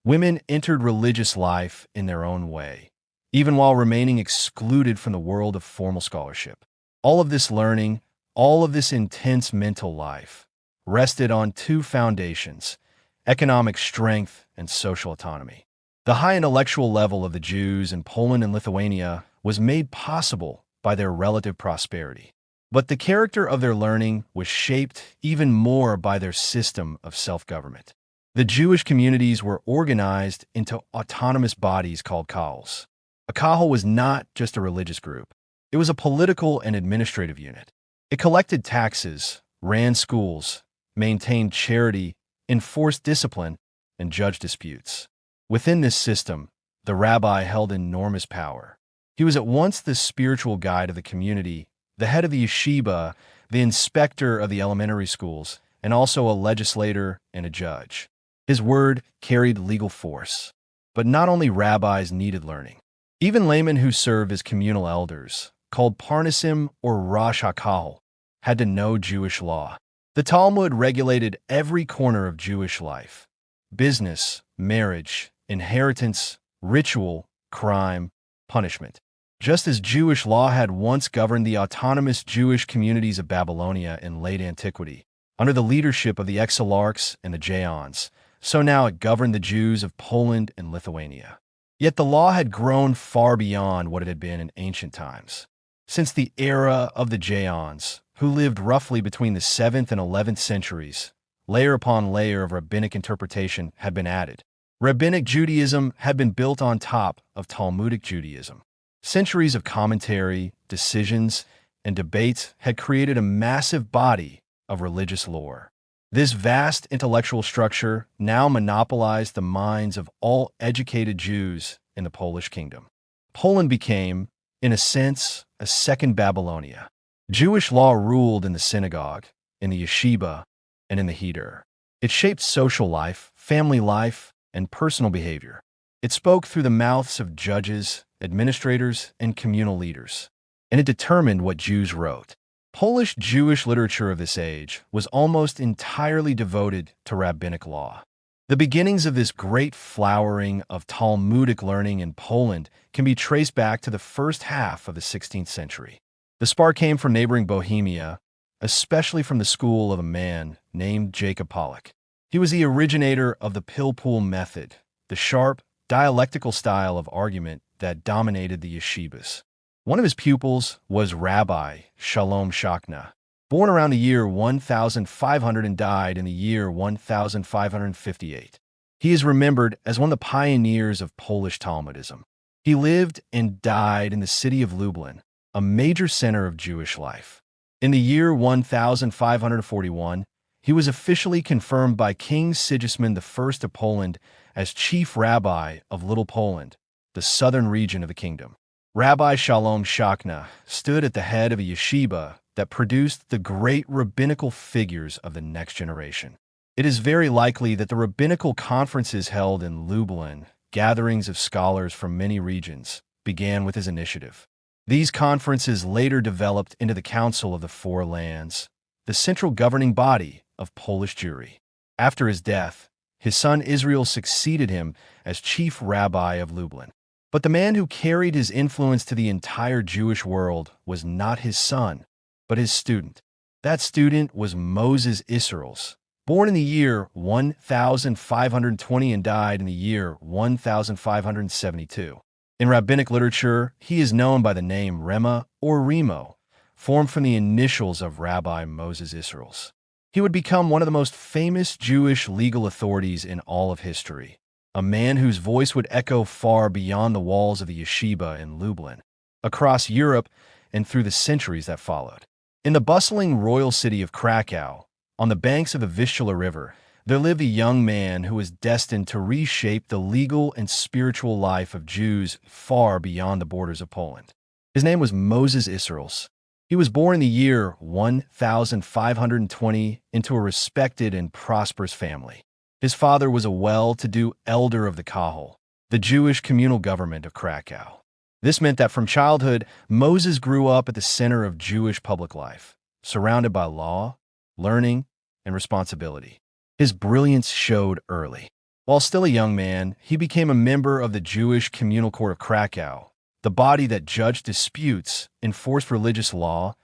Speaker 1: women entered religious life in their own way, even while remaining excluded from the world of formal scholarship. All of this learning, all of this intense mental life rested on two foundations: economic strength and social autonomy. The high intellectual level of the Jews in Poland and Lithuania was made possible by their relative prosperity. But the character of their learning was shaped even more by their system of self-government. The Jewish communities were organized into autonomous bodies called kahals. A kahal was not just a religious group. It was a political and administrative unit. It collected taxes, ran schools, maintained charity, enforced discipline, and judged disputes. Within this system, the rabbi held enormous power. He was at once the spiritual guide of the community, the head of the yeshiva, the inspector of the elementary schools, and also a legislator and a judge. His word carried legal force. But not only rabbis needed learning. Even laymen who served as communal elders, called parnasim or Rosh HaKahal, had to know Jewish law. The Talmud regulated every corner of Jewish life: business, marriage, inheritance, ritual, crime, punishment. Just as Jewish law had once governed the autonomous Jewish communities of Babylonia in late antiquity, under the leadership of the Exilarchs and the Jaons, so now it governed the Jews of Poland and Lithuania. Yet the law had grown far beyond what it had been in ancient times. Since the era of the Jaons, who lived roughly between the 7th and 11th centuries, layer upon layer of rabbinic interpretation had been added. Rabbinic Judaism had been built on top of Talmudic Judaism. Centuries of commentary, decisions, and debates had created a massive body of religious lore. This vast intellectual structure now monopolized the minds of all educated Jews in the Polish kingdom. Poland became, in a sense, a second Babylonia. Jewish law ruled in the synagogue, in the yeshiva, and in the heder. It shaped social life, family life, and personal behavior. It spoke through the mouths of judges, administrators, and communal leaders, and it determined what Jews wrote. Polish Jewish literature of this age was almost entirely devoted to rabbinic law. The beginnings of this great flowering of Talmudic learning in Poland can be traced back to the first half of the 16th century. The spark came from neighboring Bohemia, especially from the school of a man named Jacob Pollock. He was the originator of the pill-pool method, the sharp, dialectical style of argument that dominated the yeshivas. One of his pupils was Rabbi Shalom Shachna, born around the year 1500 and died in the year 1558. He is remembered as one of the pioneers of Polish Talmudism. He lived and died in the city of Lublin, a major center of Jewish life. In the year 1541, he was officially confirmed by King Sigismund I of Poland as chief rabbi of Little Poland, the southern region of the kingdom. Rabbi Shalom Shachna stood at the head of a yeshiva that produced the great rabbinical figures of the next generation. It is very likely that the rabbinical conferences held in Lublin, gatherings of scholars from many regions, began with his initiative. These conferences later developed into the Council of the Four Lands, the central governing body of Polish Jewry. After his death, his son Israel succeeded him as chief rabbi of Lublin. But the man who carried his influence to the entire Jewish world was not his son, but his student. That student was Moses Isserles, born in the year 1520 and died in the year 1572. In rabbinic literature, he is known by the name Rema or Remo, formed from the initials of Rabbi Moses Isserles. He would become one of the most famous Jewish legal authorities in all of history, a man whose voice would echo far beyond the walls of the yeshiva in Lublin, across Europe and through the centuries that followed. In the bustling royal city of Krakow, on the banks of the Vistula River, there lived a young man who was destined to reshape the legal and spiritual life of Jews far beyond the borders of Poland. His name was Moses Isserles. He was born in the year 1520 into a respected and prosperous family. His father was a well-to-do elder of the Kahal, the Jewish communal government of Krakow. This meant that from childhood, Moses grew up at the center of Jewish public life, surrounded by law, learning, and responsibility. His brilliance showed early. While still a young man, he became a member of the Jewish Communal Court of Krakow, the body that judged disputes, enforced religious law,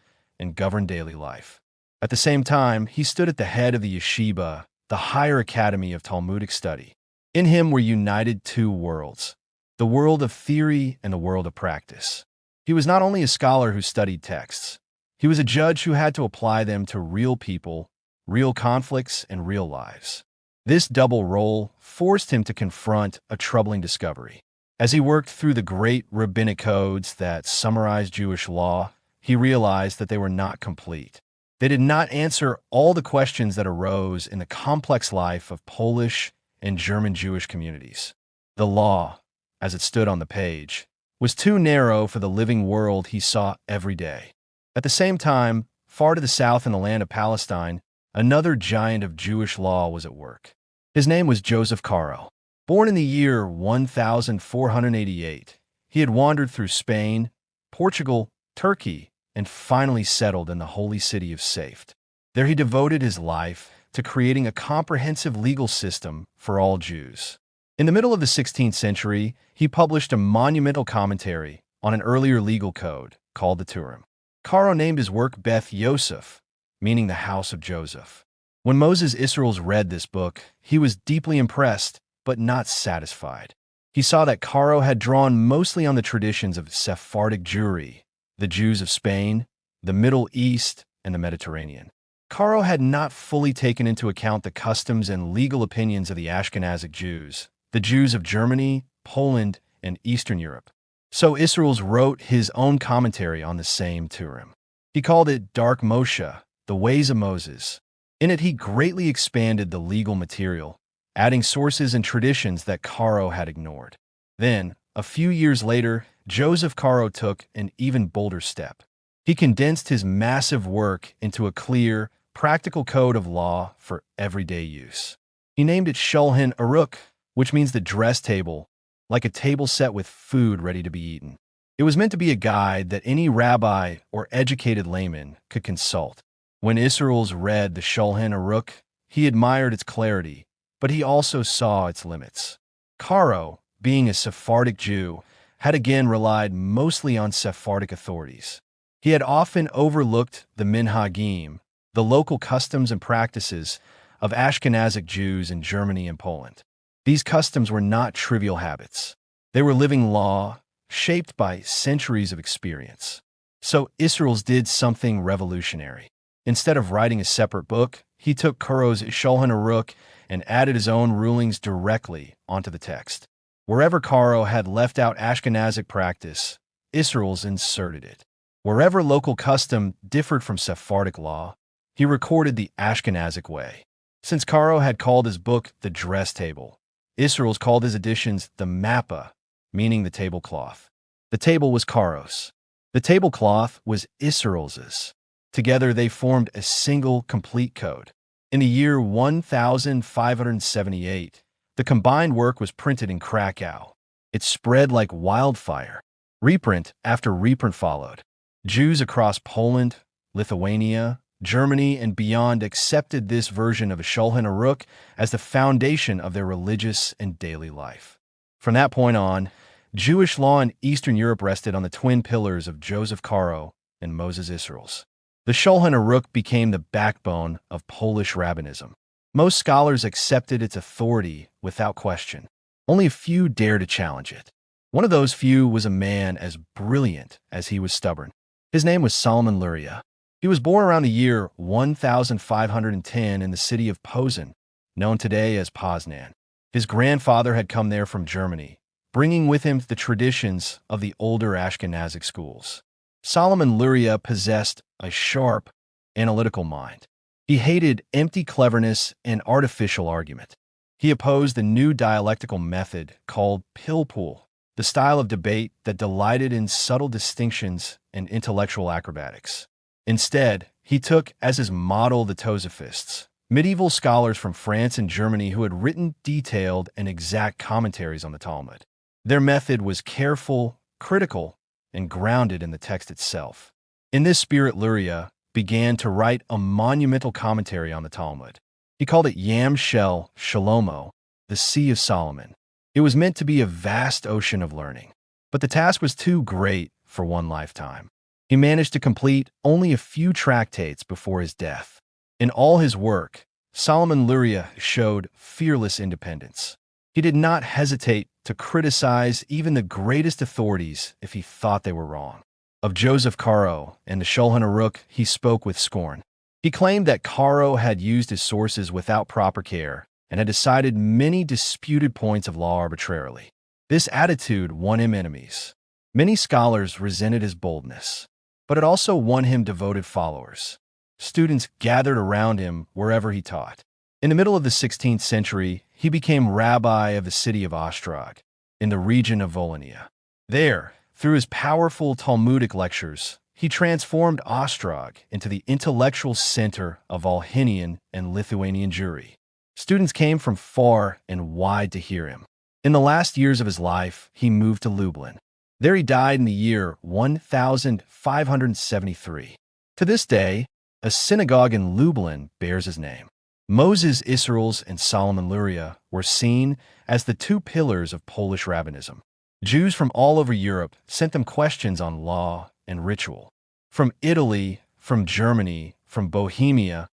Speaker 1: and govern daily life. At the same time, he stood at the head of the yeshiva, the higher academy of Talmudic study. In him were united two worlds, the world of theory and the world of practice. He was not only a scholar who studied texts, he was a judge who had to apply them to real people, real conflicts, and real lives. This double role forced him to confront a troubling discovery. As he worked through the great rabbinic codes that summarized Jewish law, he realized that they were not complete. They did not answer all the questions that arose in the complex life of Polish and German Jewish communities. The law, as it stood on the page, was too narrow for the living world he saw every day. At the same time, far to the south in the land of Palestine, another giant of Jewish law was at work. His name was Joseph Caro. Born in the year 1488, he had wandered through Spain, Portugal, Turkey, and finally settled in the holy city of Safed. There he devoted his life to creating a comprehensive legal system for all Jews. In the middle of the 16th century, he published a monumental commentary on an earlier legal code called the Turim. Caro named his work Beth Yosef, meaning the house of Joseph. When Moses Israels read this book, he was deeply impressed, but not satisfied. He saw that Caro had drawn mostly on the traditions of Sephardic Jewry, the Jews of Spain, the Middle East, and the Mediterranean. Caro had not fully taken into account the customs and legal opinions of the Ashkenazic Jews, the Jews of Germany, Poland, and Eastern Europe. So Israels wrote his own commentary on the same Turim. He called it Dark Moshe, the Ways of Moses. In it, he greatly expanded the legal material, adding sources and traditions that Caro had ignored. Then, a few years later, Joseph Caro took an even bolder step. He condensed his massive work into a clear, practical code of law for everyday use. He named it Shulchan Aruch, which means the dress table, like a table set with food ready to be eaten. It was meant to be a guide that any rabbi or educated layman could consult. When Israels read the Shulchan Aruch, he admired its clarity, but he also saw its limits. Caro, being a Sephardic Jew, had again relied mostly on Sephardic authorities. He had often overlooked the minhagim, the local customs and practices of Ashkenazic Jews in Germany and Poland. These customs were not trivial habits. They were living law, shaped by centuries of experience. So Israels did something revolutionary. Instead of writing a separate book, he took Caro's Shulchan Aruch and added his own rulings directly onto the text. Wherever Caro had left out Ashkenazic practice, Israels inserted it. Wherever local custom differed from Sephardic law, he recorded the Ashkenazic way. Since Caro had called his book the dress table, Israels called his editions the mappa, meaning the tablecloth. The table was Caro's. The tablecloth was Israels's. Together they formed a single, complete code. In the year 1578, the combined work was printed in Krakow. It spread like wildfire. Reprint after reprint followed. Jews across Poland, Lithuania, Germany, and beyond accepted this version of a Shulchan Aruch as the foundation of their religious and daily life. From that point on, Jewish law in Eastern Europe rested on the twin pillars of Joseph Caro and Moses Israels. The Shulchan Aruch became the backbone of Polish rabbinism. Most scholars accepted its authority without question. Only a few dared to challenge it. One of those few was a man as brilliant as he was stubborn. His name was Solomon Luria. He was born around the year 1510 in the city of Posen, known today as Poznan. His grandfather had come there from Germany, bringing with him the traditions of the older Ashkenazic schools. Solomon Luria possessed a sharp, analytical mind. He hated empty cleverness and artificial argument. He opposed the new dialectical method called pilpul, the style of debate that delighted in subtle distinctions and intellectual acrobatics. Instead, he took as his model the Tosophists, medieval scholars from France and Germany who had written detailed and exact commentaries on the Talmud. Their method was careful, critical, and grounded in the text itself. In this spirit, Luria began to write a monumental commentary on the Talmud. He called it Yam Shel Shalomo, the Sea of Solomon. It was meant to be a vast ocean of learning, but the task was too great for one lifetime. He managed to complete only a few tractates before his death. In all his work, Solomon Luria showed fearless independence. He did not hesitate to criticize even the greatest authorities if he thought they were wrong. Of Joseph Caro and the Shulchan Aruch, he spoke with scorn. He claimed that Caro had used his sources without proper care and had decided many disputed points of law arbitrarily. This attitude won him enemies. Many scholars resented his boldness, but it also won him devoted followers. Students gathered around him wherever he taught. In the middle of the 16th century, he became rabbi of the city of Ostrog, in the region of Volhynia. There, through his powerful Talmudic lectures, he transformed Ostrog into the intellectual center of Volhynian and Lithuanian Jewry. Students came from far and wide to hear him. In the last years of his life, he moved to Lublin. There he died in the year 1573. To this day, a synagogue in Lublin bears his name. Moses Isserles and Solomon Luria were seen as the two pillars of Polish rabbinism. Jews from all over Europe sent them questions on law and ritual. From Italy, from Germany, from Bohemia,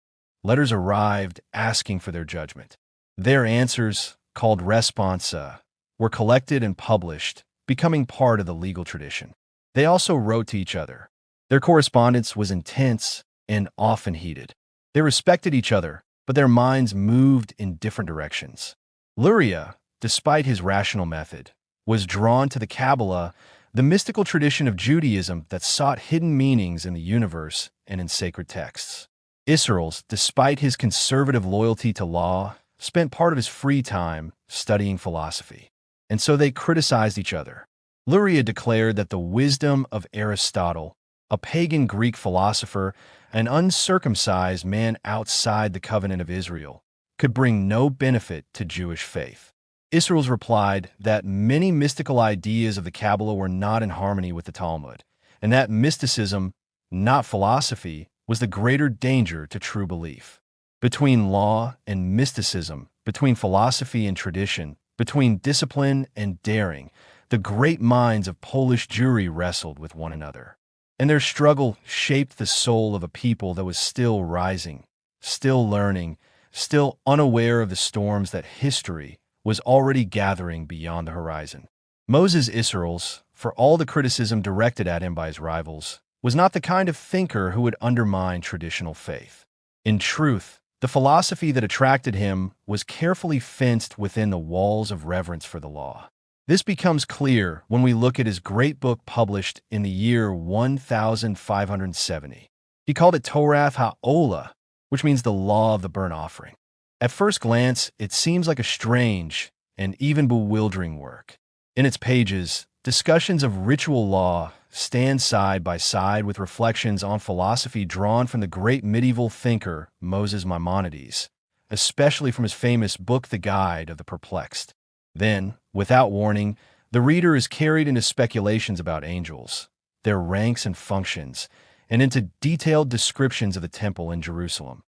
Speaker 1: letters arrived asking for their judgment. Their answers, called responsa, were collected and published, becoming part of the legal tradition. They also wrote to each other. Their correspondence was intense and often heated. They respected each other, but their minds moved in different directions. Luria, despite his rational method, was drawn to the Kabbalah, the mystical tradition of Judaism that sought hidden meanings in the universe and in sacred texts. Isserles, despite his conservative loyalty to law, spent part of his free time studying philosophy, and so they criticized each other. Luria declared that the wisdom of Aristotle, a pagan Greek philosopher, an uncircumcised man outside the covenant of Israel, could bring no benefit to Jewish faith. Isserles replied that many mystical ideas of the Kabbalah were not in harmony with the Talmud, and that mysticism, not philosophy, was the greater danger to true belief. Between law and mysticism, between philosophy and tradition, between discipline and daring, the great minds of Polish Jewry wrestled with one another. And their struggle shaped the soul of a people that was still rising, still learning, still unaware of the storms that history was already gathering beyond the horizon. Moses Isserles, for all the criticism directed at him by his rivals, was not the kind of thinker who would undermine traditional faith. In truth, the philosophy that attracted him was carefully fenced within the walls of reverence for the law. This becomes clear when we look at his great book published in the year 1570. He called it Torath HaOlah, which means the law of the burnt offering. At first glance, it seems like a strange and even bewildering work. In its pages, discussions of ritual law stand side by side with reflections on philosophy drawn from the great medieval thinker Moses Maimonides, especially from his famous book The Guide of the Perplexed. Then, without warning, the reader is carried into speculations about angels, their ranks and functions, and into detailed descriptions of the temple in Jerusalem,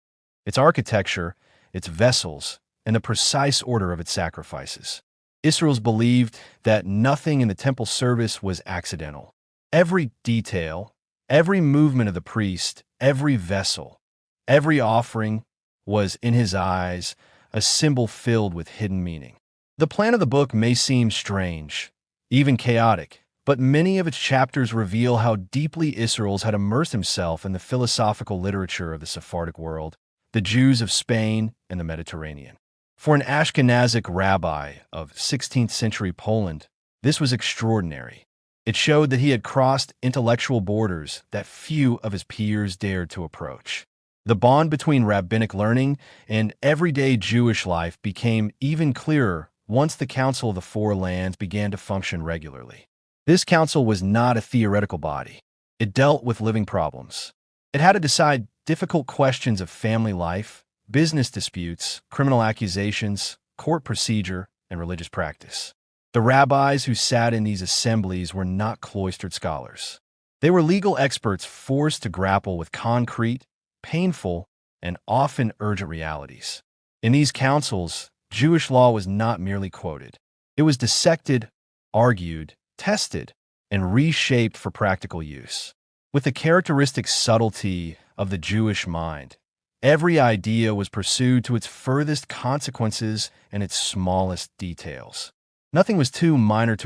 Speaker 1: its architecture, its vessels, and the precise order of its sacrifices. Isserles believed that nothing in the temple service was accidental. Every detail, every movement of the priest, every vessel, every offering was, in his eyes, a symbol filled with hidden meaning. The plan of the book may seem strange, even chaotic, but many of its chapters reveal how deeply Isserles had immersed himself in the philosophical literature of the Sephardic world, the Jews of Spain and the Mediterranean. For an Ashkenazic rabbi of 16th century Poland, this was extraordinary. It showed that he had crossed intellectual borders that few of his peers dared to approach. The bond between rabbinic learning and everyday Jewish life became even clearer once the Council of the Four Lands began to function regularly. This council was not a theoretical body. It dealt with living problems. It had to decide difficult questions of family life, business disputes, criminal accusations, court procedure, and religious practice. The rabbis who sat in these assemblies were not cloistered scholars. They were legal experts forced to grapple with concrete, painful, and often urgent realities. In these councils, Jewish law was not merely quoted. It was dissected, argued, tested, and reshaped for practical use. With the characteristic subtlety of the Jewish mind, every idea was pursued to its furthest consequences and its smallest details. Nothing was too minor to